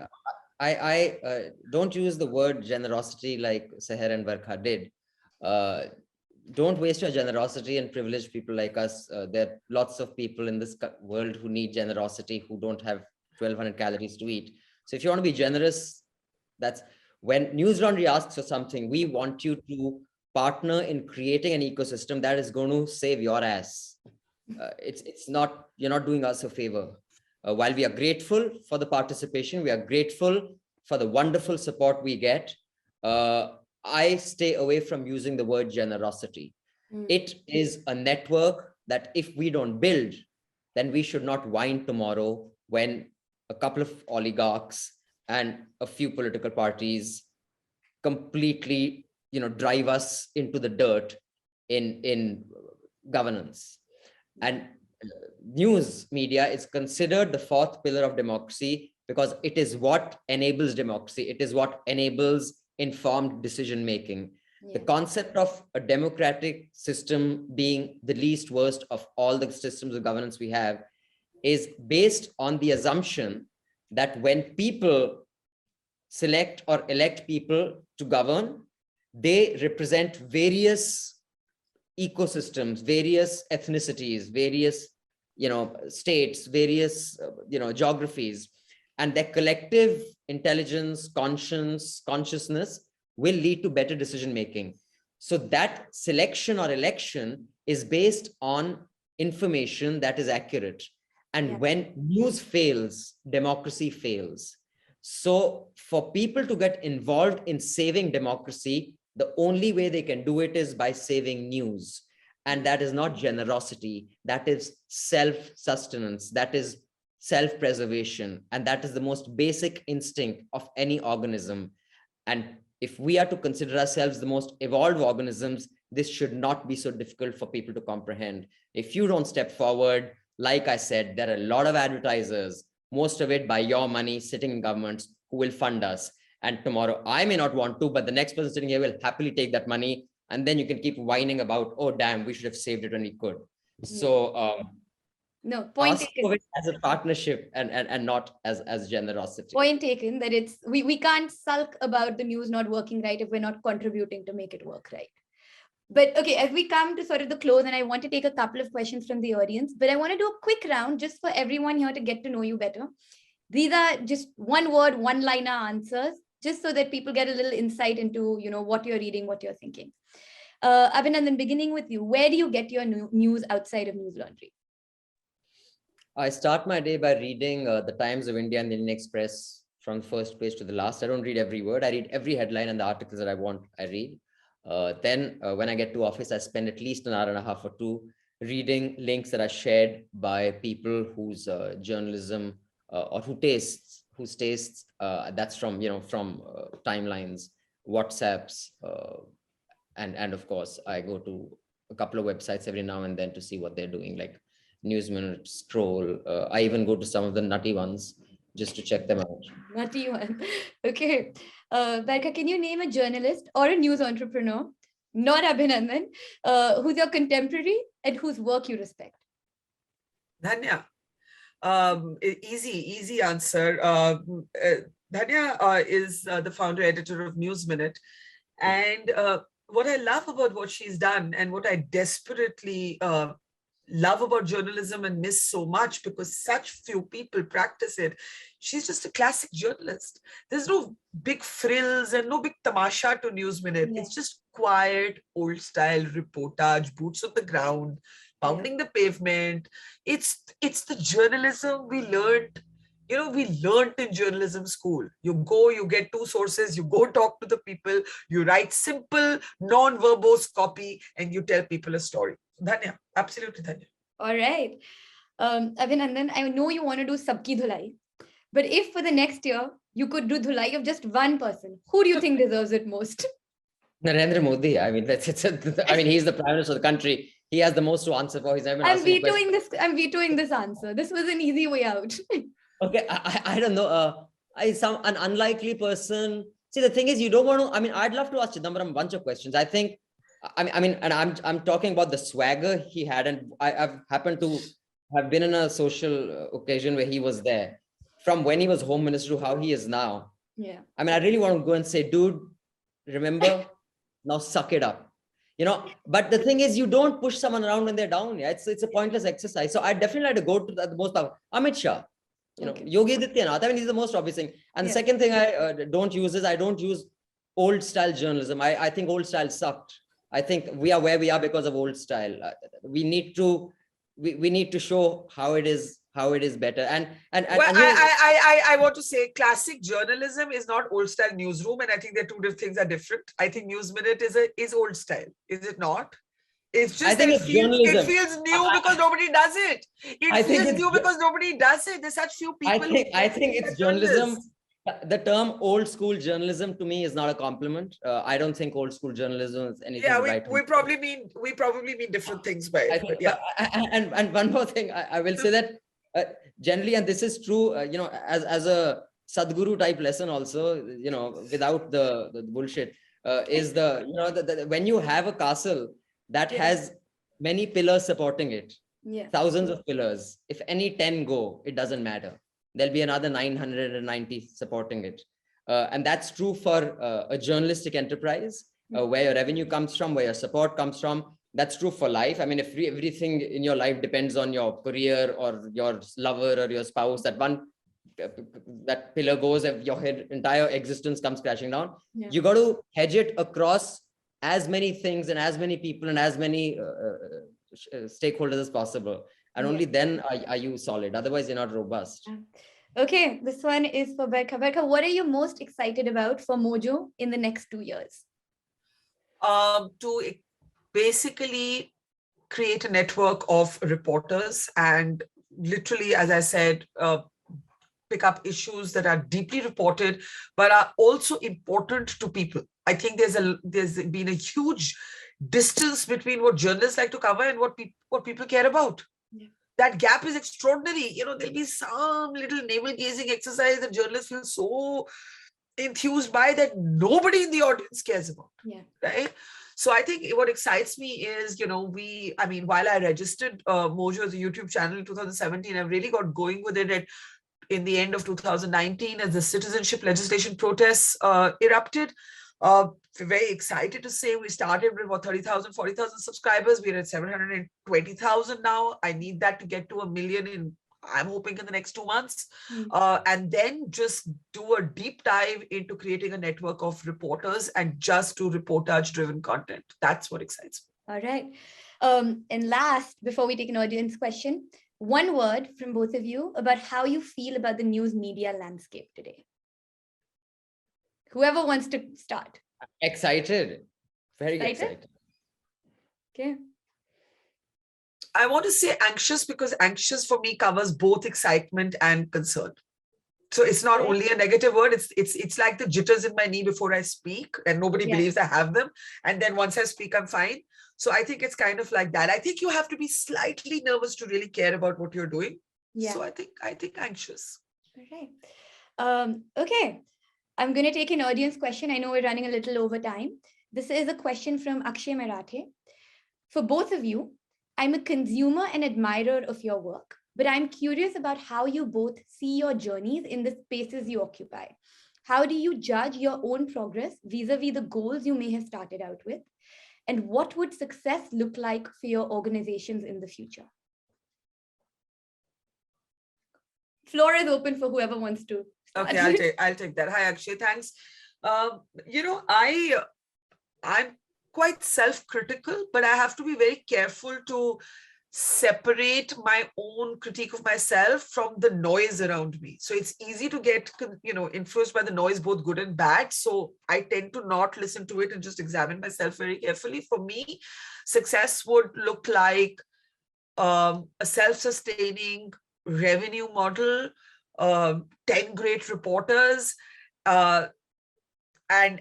I don't use the word generosity like Sehr and Barkha did. Don't waste your generosity and privilege people like us. There are lots of people in this world who need generosity, who don't have 1,200 calories to eat. So if you want to be generous, that's when Newslaundry asks for something, we want you to partner in creating an ecosystem that is going to save your ass. It's not, you're not doing us a favor. While we are grateful for the participation, we are grateful for the wonderful support we get. I stay away from using the word generosity. It is a network that if we don't build, then we should not whine tomorrow when a couple of oligarchs and a few political parties completely, drive us into the dirt in governance. And news media is considered the fourth pillar of democracy because it is what enables democracy. It is what enables informed decision making. The concept of a democratic system being the least worst of all the systems of governance we have is based on the assumption that when people select or elect people to govern, they represent various ecosystems, various ethnicities, various states, various geographies, and their collective intelligence, consciousness will lead to better decision making. So that selection or election is based on information that is accurate. And when news fails, democracy fails. So for people to get involved in saving democracy, the only way they can do it is by saving news. And that is not generosity, that is self-sustenance, that is self-preservation, and that is the most basic instinct of any organism. And if we are to consider ourselves the most evolved organisms, this should not be so difficult for people to comprehend. If you don't step forward, like I said, there are a lot of advertisers most of it by your money sitting in governments who will fund us. And tomorrow I may not want to, but the next person sitting here will happily take that money. And then you can keep whining about, oh, damn, we should have saved it when we could. So no, point ask taken. of it as a partnership and not as generosity. Point taken, that it's we can't sulk about the news not working right if we're not contributing to make it work right. But okay, as we come to sort of the close, and I want to take a couple of questions from the audience, but I want to do a quick round just for everyone here to get to know you better. These are just one word, one liner answers, just so that people get a little insight into, what you're reading, what you're thinking. Abhinandan, beginning with you, where do you get your news outside of Newslaundry? I start my day by reading the Times of India and the Indian Express from the first page to the last. I don't read every word. I read every headline and the articles that I read. Then when I get to office, I spend at least an hour and a half or two reading links that are shared by people whose journalism or whose tastes that's from timelines, WhatsApps, and of course I go to a couple of websites every now and then to see what they're doing, like News Minute, Scroll. I even go to some of the nutty ones just to check them out. Nutty one. Okay. Barkha, can you name a journalist or a news entrepreneur, not Abhinandan, who's your contemporary and whose work you respect? Dhanya. Easy answer. Dhanya is the founder editor of News Minute. And what I love about what she's done, and what I desperately love about journalism and miss so much because such few people practice it, she's just a classic journalist. There's no big frills and no big tamasha to News Minute. Yeah. It's just quiet, old style reportage, boots on the ground, pounding the pavement. It's the journalism we learned. We learned in journalism school. You go, you get two sources, you go talk to the people, you write simple, non-verbose copy, and you tell people a story. Dhanya, absolutely Dhanya. All right. Abhinandan, I know you want to do Sabki Dhulai, but if for the next year, you could do Dhulai of just one person, who do you think deserves it most? Narendra Modi. I mean, he's the prime minister of the country. He has the most to answer for. I'm vetoing this answer. This was an easy way out. Okay, I don't know. An unlikely person. See, the thing is, you don't want to. I mean, I'd love to ask Chidambaram a bunch of questions. I think. And I'm talking about the swagger he had, and I've happened to have been in a social occasion where he was there, from when he was home minister to how he is now. Yeah. I mean, I really want to go and say, dude, remember, now suck it up. But the thing is, you don't push someone around when they're down. Yeah, it's a pointless exercise. So I definitely had to go to the most powerful. Amit Shah. Yogi Adityanath. I mean, he's the most obvious thing. And the second thing I don't use is I don't use old style journalism. I think old style sucked. I think we are where we are because of old style. We need to show how it is better. I want to say classic journalism is not old style newsroom, and I think the two things are different. I think News Minute is old style. Is it not? It's just it feels new because nobody does it. It feels new because nobody does it. There's such few people. I think it's journalism. The term old school journalism to me is not a compliment. I don't think old school journalism is anything. Yeah, we probably mean different things by it. But yeah. And one more thing, I will say that generally, and this is true, as a Sadhguru type lesson also, without the bullshit, is when you have a castle that has many pillars supporting it, thousands of pillars, if any 10 go, it doesn't matter. There'll be another 990 supporting it. And that's true for a journalistic enterprise, where your revenue comes from, where your support comes from. That's true for life. I mean, if everything in your life depends on your career or your lover or your spouse, that pillar goes, if your entire existence comes crashing down. Yeah. You got to hedge it across as many things and as many people and as many stakeholders as possible. And only then are you solid. Otherwise, you're not robust. Okay, this one is for Barkha. Barkha, what are you most excited about for Mojo in the next 2 years? To basically create a network of reporters and literally, as I said, pick up issues that are deeply reported, but are also important to people. I think there's been a huge distance between what journalists like to cover and what people care about. Yeah. that gap is extraordinary. There'll be some little navel gazing exercise that journalists feel so enthused by that nobody in the audience cares about. Yeah. Right. So I think what excites me is, while I registered Mojo as a YouTube channel in 2017, I've really got going with it in the end of 2019 as the citizenship legislation protests erupted. We're very excited to say we started with about 30,000, 40,000 subscribers. We're at 720,000 now. I need that to get to 1 million I'm hoping in the next 2 months. And then just do a deep dive into creating a network of reporters and just do reportage-driven content. That's what excites me. All right. And last, before we take an audience question, one word from both of you about how you feel about the news media landscape today. Whoever wants to start. Excited. Very excited. Okay. I want to say anxious because anxious for me covers both excitement and concern. So it's not only a negative word, it's like the jitters in my knee before I speak and nobody believes I have them. And then once I speak, I'm fine. So I think it's kind of like that. I think you have to be slightly nervous to really care about what you're doing. Yeah. So I think anxious. All right. Okay. I'm going to take an audience question. I know we're running a little over time. This is a question from Akshay Marathe. For both of you, I'm a consumer and admirer of your work, but I'm curious about how you both see your journeys in the spaces you occupy. How do you judge your own progress vis-a-vis the goals you may have started out with? And what would success look like for your organizations in the future? Floor is open for whoever wants to start. Okay, I'll take that. Hi, Akshay. Thanks. I'm quite self-critical, but I have to be very careful to separate my own critique of myself from the noise around me. So it's easy to get, influenced by the noise, both good and bad. So I tend to not listen to it and just examine myself very carefully. For me, success would look like a self-sustaining revenue model, 10 great reporters, and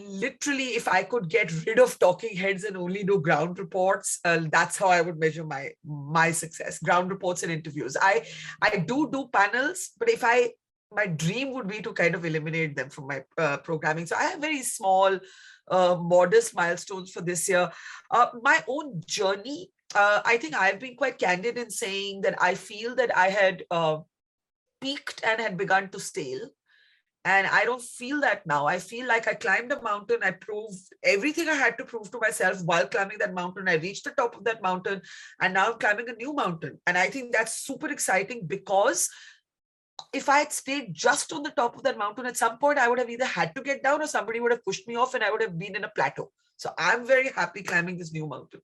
literally, if I could get rid of talking heads and only do ground reports, that's how I would measure my success. Ground reports and interviews. I do panels, but my dream would be to kind of eliminate them from my programming. So I have very small, modest milestones for this year. My own journey, I think I've been quite candid in saying that I feel that I had peaked and had begun to stale. And I don't feel that now. I feel like I climbed a mountain. I proved everything I had to prove to myself while climbing that mountain. I reached the top of that mountain and now I'm climbing a new mountain. And I think that's super exciting because if I had stayed just on the top of that mountain, at some point I would have either had to get down or somebody would have pushed me off and I would have been in a plateau. So I'm very happy climbing this new mountain.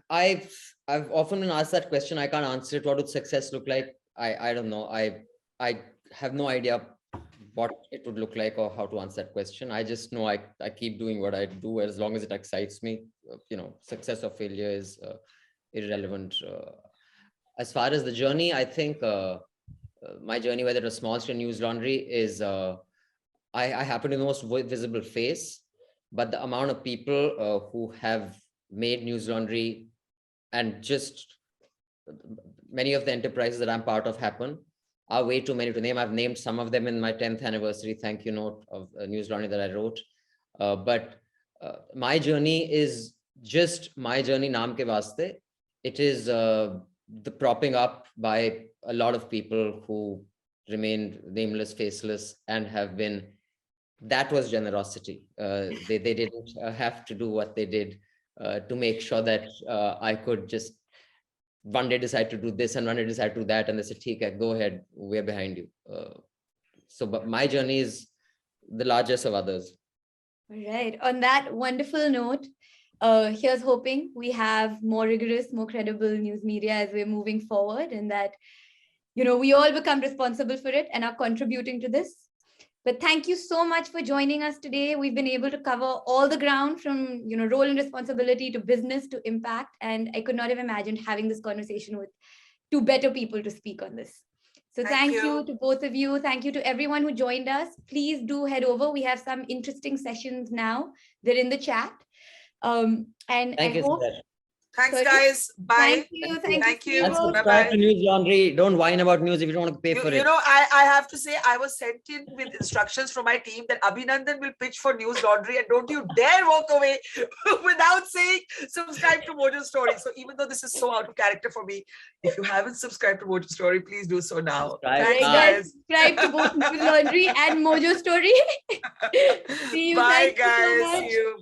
I've often been asked that question. I can't answer it. What would success look like? I don't know. I have no idea what it would look like or how to answer that question. I just know I keep doing what I do as long as it excites me. Success or failure is irrelevant. As far as the journey, I think my journey, whether it was small scale Newslaundry, is I happen to be the most visible face, but the amount of people who have made Newslaundry and just many of the enterprises that I'm part of are way too many to name. I've named some of them in my 10th anniversary thank you note of Newslaundry that I wrote. But my journey is just my journey, naam ke vaste. It is the propping up by a lot of people who remained nameless, faceless, and have been, that was generosity. They didn't have to do what they did to make sure that I could just one day decide to do this and one day decide to do that, and they said, "Okay, go ahead, we're behind you." But my journey is the largest of others. All right. On that wonderful note, here's hoping we have more rigorous, more credible news media as we're moving forward, and that we all become responsible for it and are contributing to this. But thank you so much for joining us today. We've been able to cover all the ground from, role and responsibility to business to impact. And I could not have imagined having this conversation with two better people to speak on this. So thank you to both of you. Thank you to everyone who joined us. Please do head over. We have some interesting sessions now. They're in the chat. And thank you, hope, Sehr. Thanks, 30. guys. Bye. Thank you. Thank you. And Steve-O. subscribe Bye-bye. to Newslaundry. Don't whine about news if you don't want to pay for it. I have to say, I was sent in with instructions from my team that Abhinandan will pitch for Newslaundry, and don't you dare walk away without saying subscribe to Mojo Story. So even though this is so out of character for me, if you haven't subscribed to Mojo Story, please do so now. Subscribe Thanks, now. guys. Subscribe to both Newslaundry and Mojo Story. See you. Bye, Thank you so guys. much. See you.